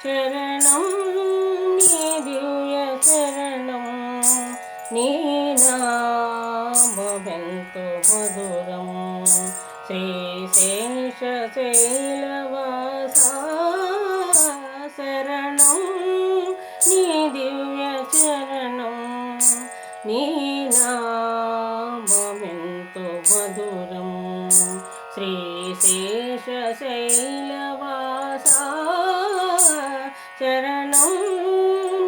శరణం నీ దివ్య శరణం నీ నామమెంతో మధురం శ్రీశేషశైలవాస శరణం నీ దివ్య శరణం నీ నామమెంతో మధురం శ్రీశేషశైలవాస శరణం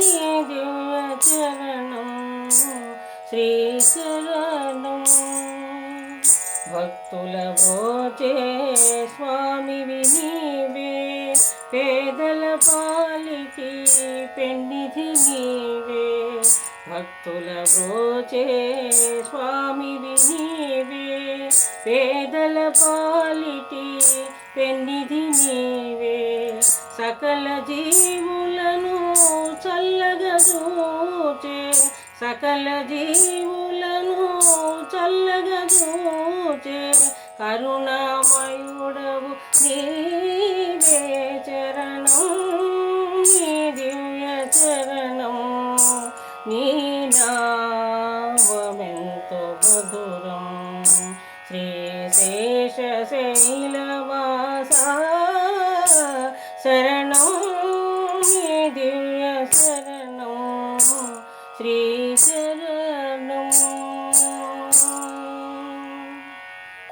నీ దివ్య శరణం శ్రీశరణం. భక్తుల బ్రోచే స్వామివి నీవే, పేదల పాలికి పెన్నిధి నీవే. భక్తుల బ్రోచే స్వామివి నీవే, పేదల పాలిటి పెన్నిధి నీవే. సకల జీవులను చల్లగా చూచే, సకల జీవులను చల్లగా చూచే కరుణామయుడవు నీవే. చరణం నీ దివ్య చరణం నీ నామమెంతో మధురం శ్రీశేషశైలవాస శరణం